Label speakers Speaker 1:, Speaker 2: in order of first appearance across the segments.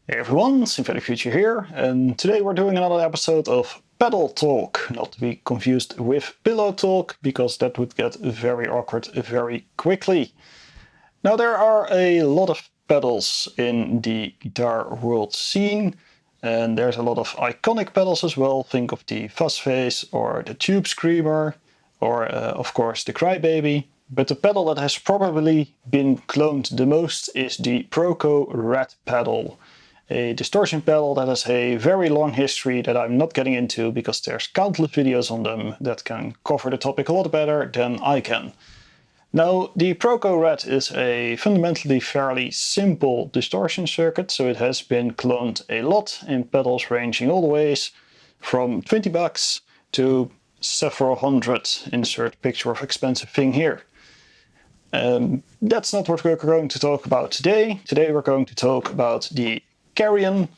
Speaker 1: Hey everyone, Synthetic Future here, and today we're doing another episode of Pedal Talk, not to be confused with Pillow Talk, because that would get very awkward very quickly. Now there are a lot of pedals in the guitar world scene, and there's a lot of iconic pedals as well. Think of the Fuzzface or the Tube Screamer, or of course the Crybaby. But the pedal that has probably been cloned the most is the Occvlt Pedal. A distortion pedal that has a very long history that I'm not getting into because there's countless videos on them that can cover the topic a lot better than I can. Now, the Occvlt is a fundamentally fairly simple distortion circuit, so it has been cloned a lot in pedals ranging all the ways from $20 to several hundred, insert picture of expensive thing here. That's not what we're going to talk about today. Today we're going to talk about the Carrion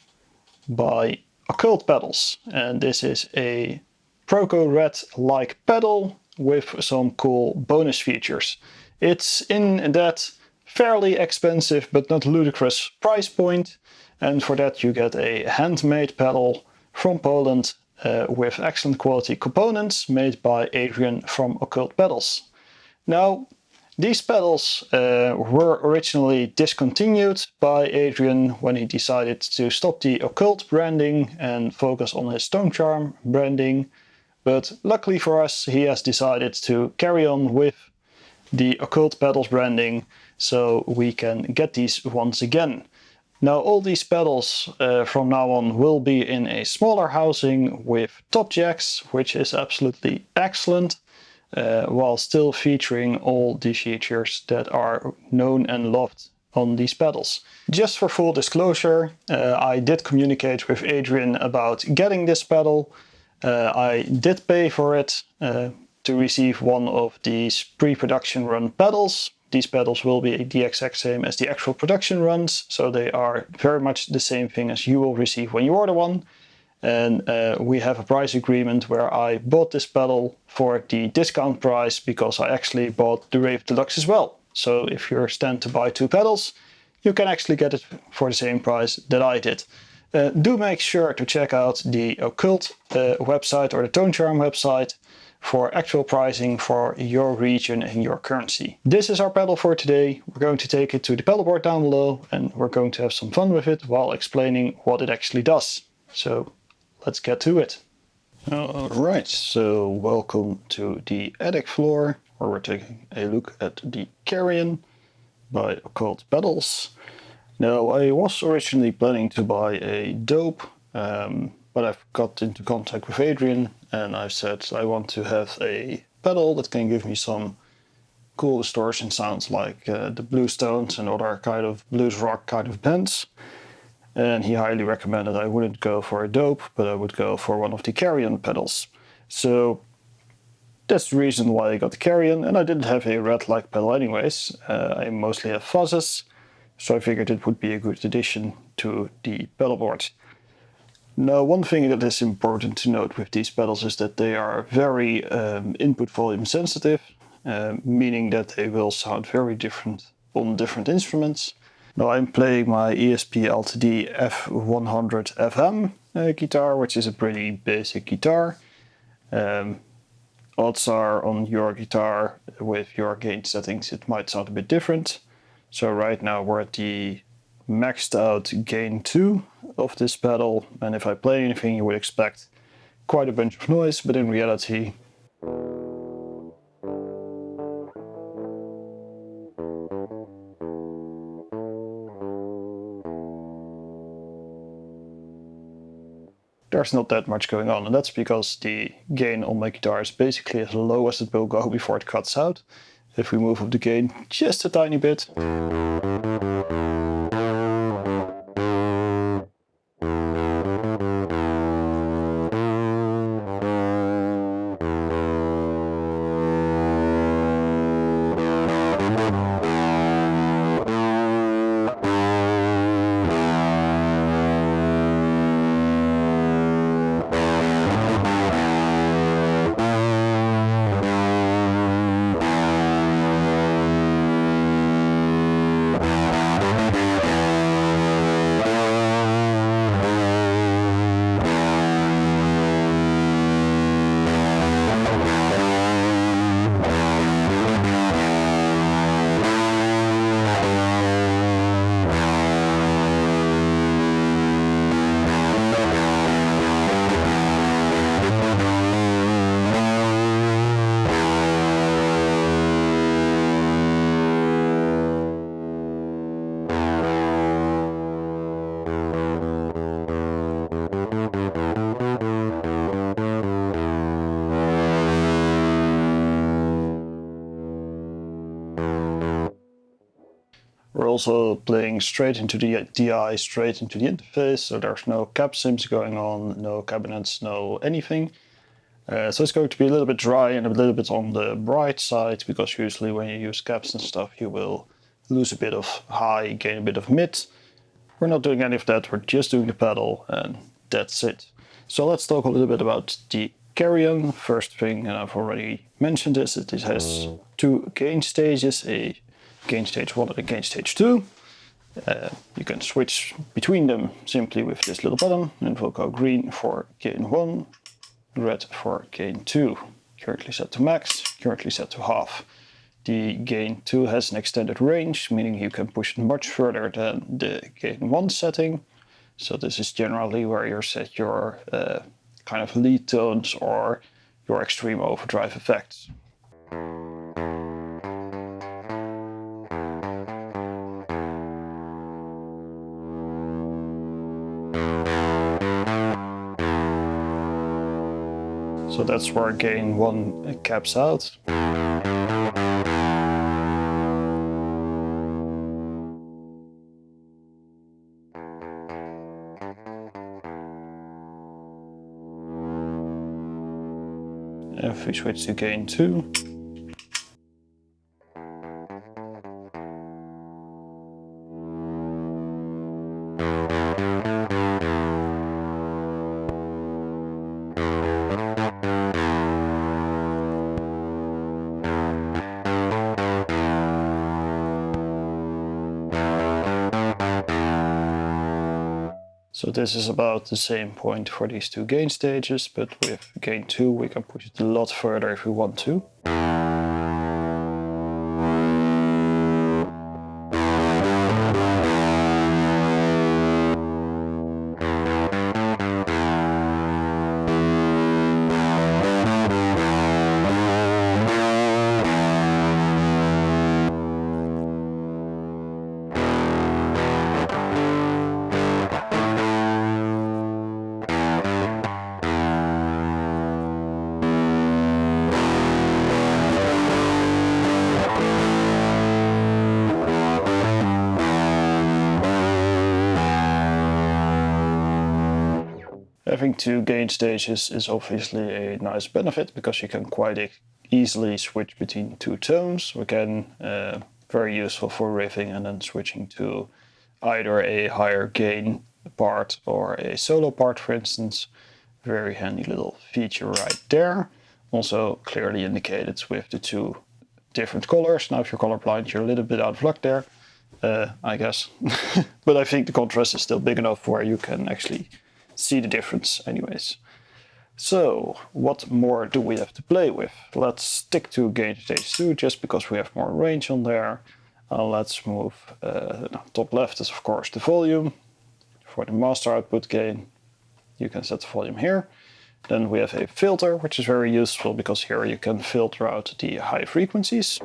Speaker 1: by Occvlt Pedals, and this is a Occvlt-like pedal with some cool bonus features. It's in that fairly expensive but not ludicrous price point, and for that you get a handmade pedal from Poland with excellent quality components made by Adrian from Occvlt Pedals. Now, these pedals were originally discontinued by Adrian when he decided to stop the Occvlt branding and focus on his Tone Charm branding, but luckily for us he has decided to carry on with the Occvlt Pedals branding, so we can get these once again. Now all these pedals from now on will be in a smaller housing with top jacks, which is absolutely excellent. While still featuring all the features that are known and loved on these pedals. Just for full disclosure, I did communicate with Adrian about getting this pedal. I did pay for it to receive one of these pre-production run pedals. These pedals will be the exact same as the actual production runs, so they are very much the same thing as you will receive when you order one. And we have a price agreement where I bought this pedal for the discount price because I actually bought the Wraith Deluxe as well. So if you stand to buy two pedals, you can actually get it for the same price that I did. Do make sure to check out the Occvlt website or the Tone Charm website for actual pricing for your region and your currency. This is our pedal for today. We're going to take it to the pedal board down below and we're going to have some fun with it while explaining what it actually does. So let's get to it. Alright, so welcome to the attic floor where we're taking a look at the Carrion by Occvlt Pedals. Now, I was originally planning to buy a dope, but I've got into contact with Adrian and I've said I want to have a pedal that can give me some cool distortion sounds like the Bluestones and other kind of blues rock kind of bands. And he highly recommended I wouldn't go for a dope, but I would go for one of the Carrion pedals. So that's the reason why I got the Carrion, and I didn't have a red-like pedal anyways. I mostly have fuzzes, so I figured it would be a good addition to the pedal board. Now, one thing that is important to note with these pedals is that they are very input volume sensitive, meaning that they will sound very different on different instruments. Now I'm playing my ESP LTD F100 FM guitar, which is a pretty basic guitar. Odds are on your guitar with your gain settings it might sound a bit different. So right now we're at the maxed out gain 2 of this pedal, and if I play anything you would expect quite a bunch of noise, but in reality there's not that much going on, and that's because the gain on my guitar is basically as low as it will go before it cuts out. If we move up the gain just a tiny bit, also playing straight into the DI, straight into the interface, so there's no cab sims going on, no cabinets, no anything. So it's going to be a little bit dry and a little bit on the bright side, because usually when you use cabs and stuff you will lose a bit of high, gain a bit of mid. We're not doing any of that, we're just doing the pedal and that's it. So let's talk a little bit about the Carrion. First thing, and I've already mentioned this, it has two gain stages, a gain stage 1 and a gain stage 2. You can switch between them simply with this little button, and it will go green for gain 1, red for gain 2. Currently set to max, currently set to half. The gain 2 has an extended range, meaning you can push it much further than the gain 1 setting. So this is generally where you set your kind of lead tones or your extreme overdrive effects. So that's where gain 1 caps out. If we switch to gain 2, so this is about the same point for these two gain stages, but with gain 2 we can push it a lot further if we want to. Having two gain stages is obviously a nice benefit, because you can quite easily switch between two tones. Again, very useful for riffing and then switching to either a higher gain part or a solo part, for instance. Very handy little feature right there. Also clearly indicated with the two different colors. Now if you're colorblind, you're a little bit out of luck there, I guess. But I think the contrast is still big enough where you can actually see the difference anyways. So what more do we have to play with? Let's stick to gain stage 2 just because we have more range on there. Let's move, top left is of course the volume. For the master output gain, you can set the volume here. Then we have a filter, which is very useful because here you can filter out the high frequencies.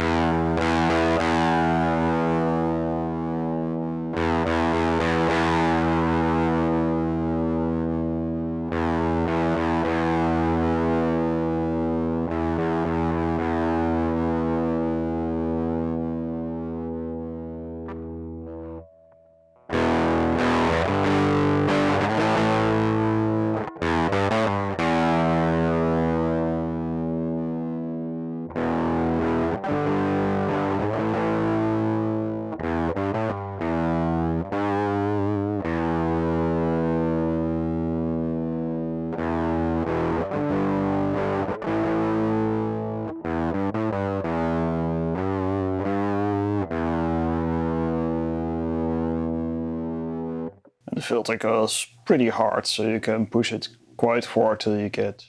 Speaker 1: The filter goes pretty hard, so you can push it quite far till you get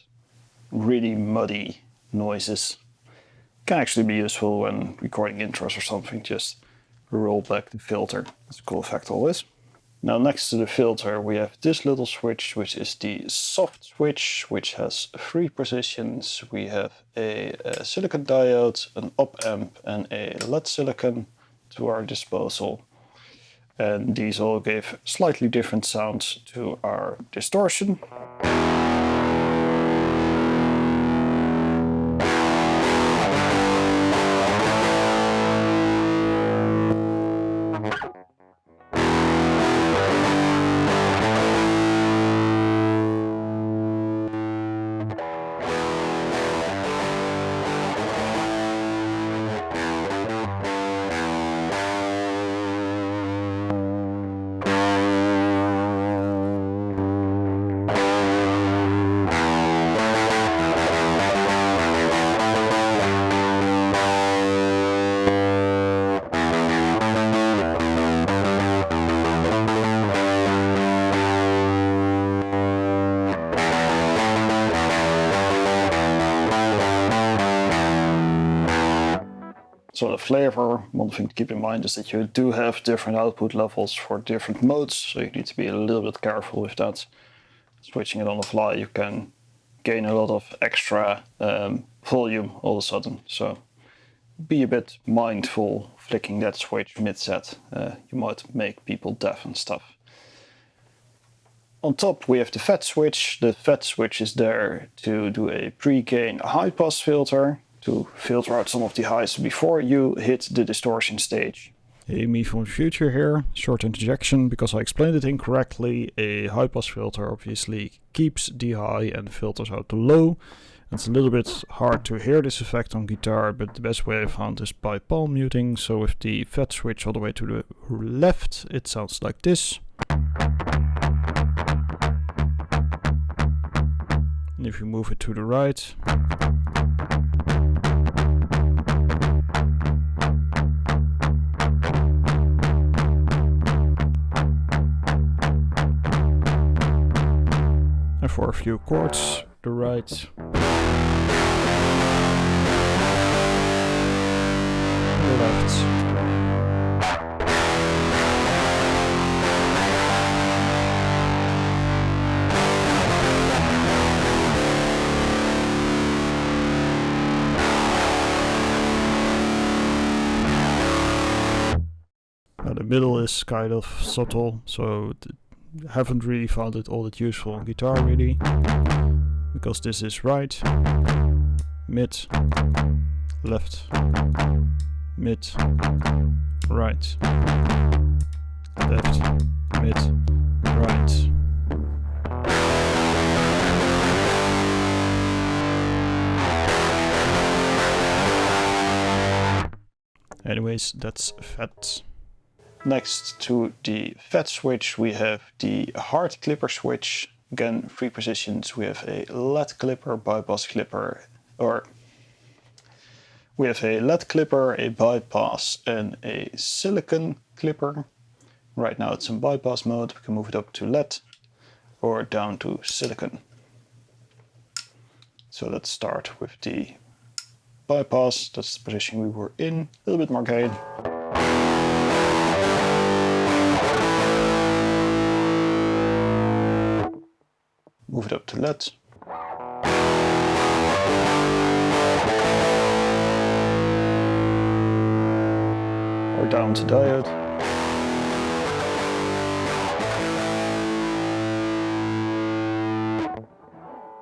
Speaker 1: really muddy noises. Can actually be useful when recording intros or something, just roll back the filter. That's a cool effect always. Now next to the filter we have this little switch, which is the soft switch, which has 3 positions. We have a silicon diode, an op amp and a LED silicon to our disposal. And these all give slightly different sounds to our distortion. So the flavor, one thing to keep in mind is that you do have different output levels for different modes, so you need to be a little bit careful with that. Switching it on the fly, you can gain a lot of extra volume all of a sudden, so be a bit mindful flicking that switch mid-set. You might make people deaf and stuff. On top we have the FET switch. The FET switch is there to do a pre-gain high-pass filter, to filter out some of the highs before you hit the distortion stage. Hey, me from the future here. Short interjection, because I explained it incorrectly. A high-pass filter obviously keeps the high and filters out the low. It's a little bit hard to hear this effect on guitar, but the best way I found is by palm muting. So with the FET switch all the way to the left, it sounds like this. And if you move it to the right, and for a few chords, the right, and the left. Now the middle is kind of subtle, so haven't really found it all that useful on guitar really, because this is right, mid, left, mid, right, left, mid, right. Anyways, that's FET. Next to the FET switch we have the hard clipper switch. Again, 3 positions. We have a LED clipper, bypass clipper, or we have a LED clipper, a bypass and a silicon clipper. Right now it's in bypass mode. We can move it up to LED or down to silicon. So let's start with the bypass. That's the position we were in. A little bit more gain. Move it up to LED. Or down to diode.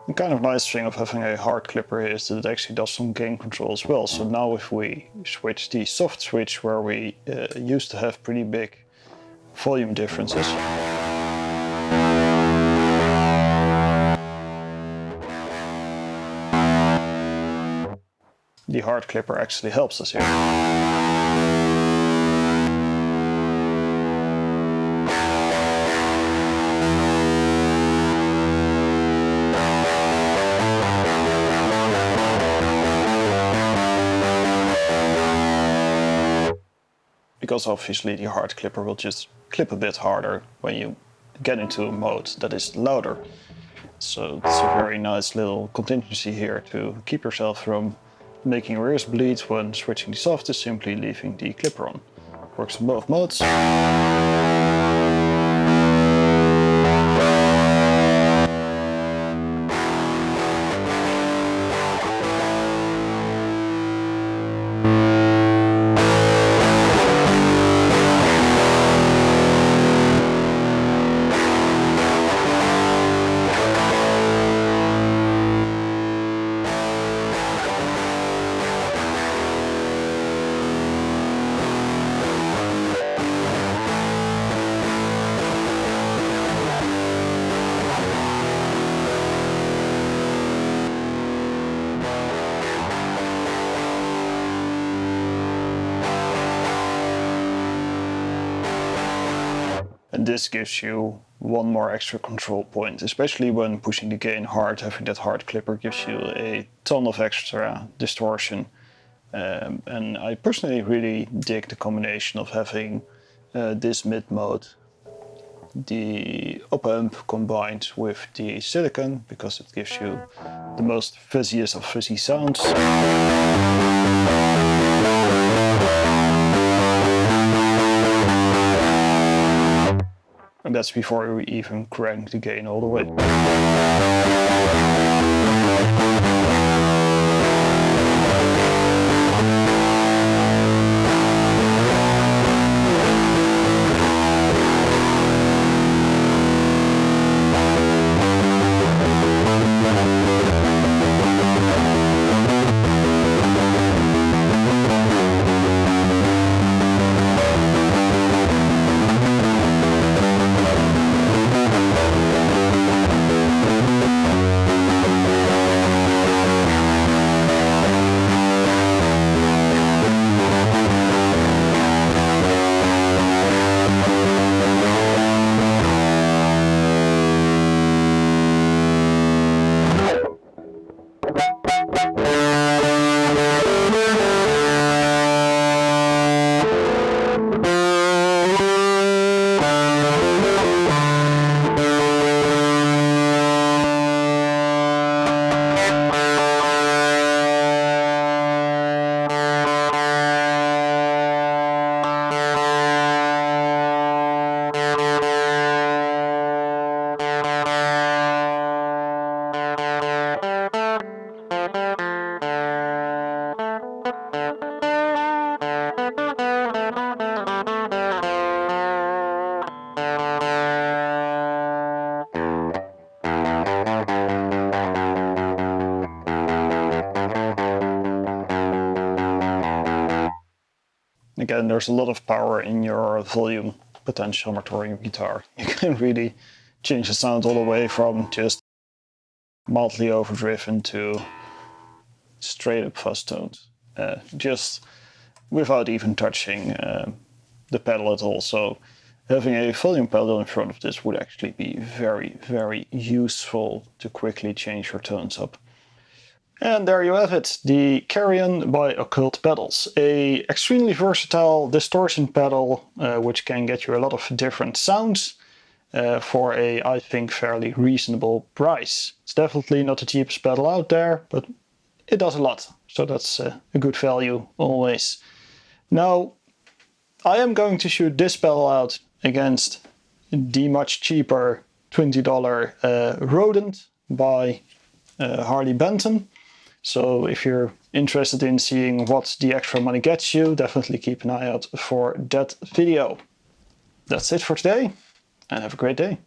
Speaker 1: The kind of nice thing of having a hard clipper is that it actually does some gain control as well. So now if we switch the soft switch, where we used to have pretty big volume differences, the hard clipper actually helps us here. Because obviously the hard clipper will just clip a bit harder when you get into a mode that is louder. So it's a very nice little contingency here to keep yourself from making your ears bleed when switching the soft, is simply leaving the clipper on. Works in both modes. And this gives you one more extra control point, especially when pushing the gain hard. Having that hard clipper gives you a ton of extra distortion. And I personally really dig the combination of having this mid mode, the op amp combined with the silicon, because it gives you the most fuzziest of fuzzy sounds. And that's before we even crank the gain all the way. Again, there's a lot of power in your volume potentiometer on your guitar. You can really change the sound all the way from just mildly overdriven to straight up fuzz toned, just without even touching the pedal at all. So having a volume pedal in front of this would actually be very, very useful to quickly change your tones up. And there you have it, the Carrion by Occvlt Pedals, a extremely versatile distortion pedal which can get you a lot of different sounds for a, I think, fairly reasonable price. It's definitely not the cheapest pedal out there, but it does a lot, so that's a good value always. Now, I am going to shoot this pedal out against the much cheaper $20 Rodent by Harley Benton. So if you're interested in seeing what the extra money gets you, definitely keep an eye out for that video. That's it for today, and have a great day.